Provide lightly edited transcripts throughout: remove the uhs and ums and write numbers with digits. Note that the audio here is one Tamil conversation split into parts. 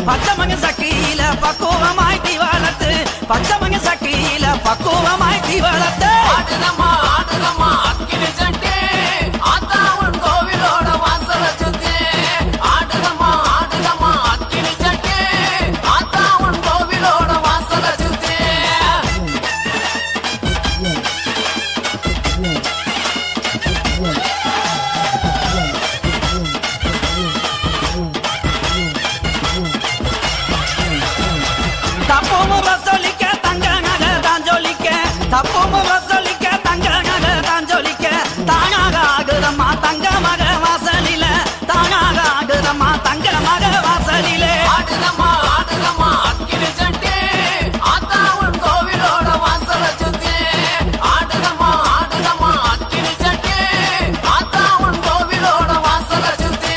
பச்சமங்க சக்கியில பக்குவமாய் தீவளத்து பச்சமங்க சக்கியில பக்குவமாய் தீவளத்து ஆடுதம்மா ஆடுதம்மா அக்கினி சட்டி ஆத்தா உன் கோவிலோட வாசல சுத்தி ஆடுதம்மா ஆடுதம்மா அக்கினி சட்டி ஆத்தா உன் கோவிலோட வாசல சுத்தி தப்போமு ரசோலிக்க தங்க நகை தான் ஜொலிக்க தப்போமு ரசோலிக்க தங்க நகை தான் ஜொலிக்க தானாக ஆகுதம்மா தங்க மக வாசலில தானாக ஆகுதம்மா தங்க மக வாசலிலே ஆடுதம்மா ஆடுதம்மா அக்கினி சட்டி ஆத்தா உன் கோவிலோட வாசல சுத்தி ஆடுதம்மா ஆடுதம்மா அக்கினி சட்டி ஆத்தா உன் கோவிலோட வாசல சுத்தி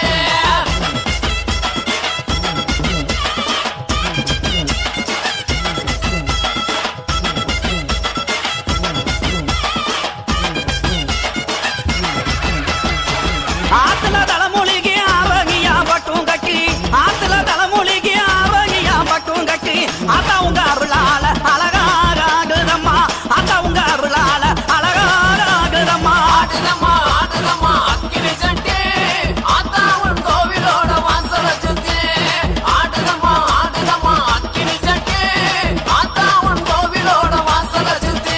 ஆத்துல தலைமொழிக்கு ஆவகியா பட்டும் கட்டி ஆத்துல தலைமொழிக்கு ஆவகியா பட்டும் கட்டி ஆத்தா உங்க அருளால அழகாகுதம்மா ஆத்தா உங்க அருளால அழகாகுதம்மா ஆடுதம்மா ஆடுதம்மா அக்கினி சட்டி ஆத்தா உன் கோவிலோட வாசல சுத்தி ஆடுதம்மா ஆடுதம்மா அக்கினி சட்டி ஆத்தா உன் கோவிலோட வாசல சுத்தி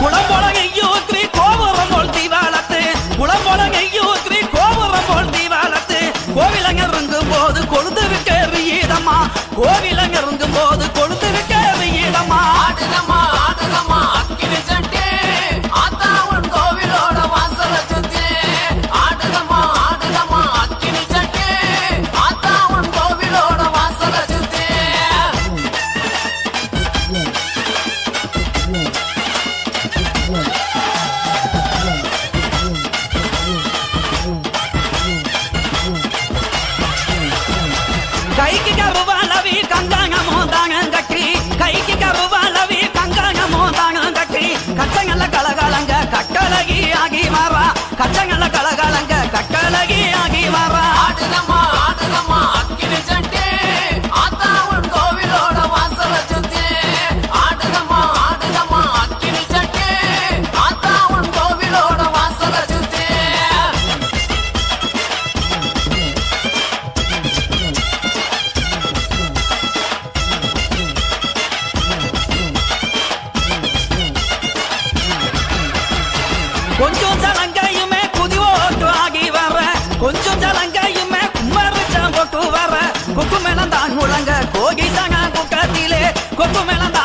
குளம்பொழகையூத்ரி கோபுரம் போல் தீவாளத்து குளம்பொழகையூத்ரி கோபுரம் போல் தீவாளத்து கோவிலங்க இருங்கும் போது கொழுந்து விட்டு எறியீதம்மா கோவிலங்க இருங்கும் போது கொழுந்து விட்டு எறியீதம்மா ஆடுதம்மா ஆடுதம்மா அக்கினி சட்டி ஆத்தா உன் கோவிலோட வாசல சுத்தி ஆடுதம்மா ஆடுதம்மா அக்கினி சட்டி ஆத்தா உன் கோவிலோட வாசல சுத்தி கைக்கு கருவாலவி கங்காங்கமோ தானம் கட்டி கைக்கு கருவாலவி கங்காங்கமோ தானம் கட்டி கச்சங்கல்ல கலகலங்க கட்டழகி ஆகி மாறா கச்சங்கல்ல கலகலங்க கட்டழகி ஆகி மாறா ஆடுதம்மா ஆடுதம்மா அக்கினி சட்டி ஆத்தா உன் கோவிலோட வாசல சுத்தி ஆடுதம்மா ஆடுதம்மா அக்கினி சட்டி ஆத்தா உன் கோவிலோட வாசல சுத்தி கொஞ்சம் ஜலங்கையுமே குதி ஓட்டு ஆகி வர கொஞ்சம் ஜலங்கையுமே கும்மரிச்சம் போட்டு வர கொக்கு மேளம் தான் முழங்க கோகி சங்க குக்கத்திலே கொக்கு மேளம்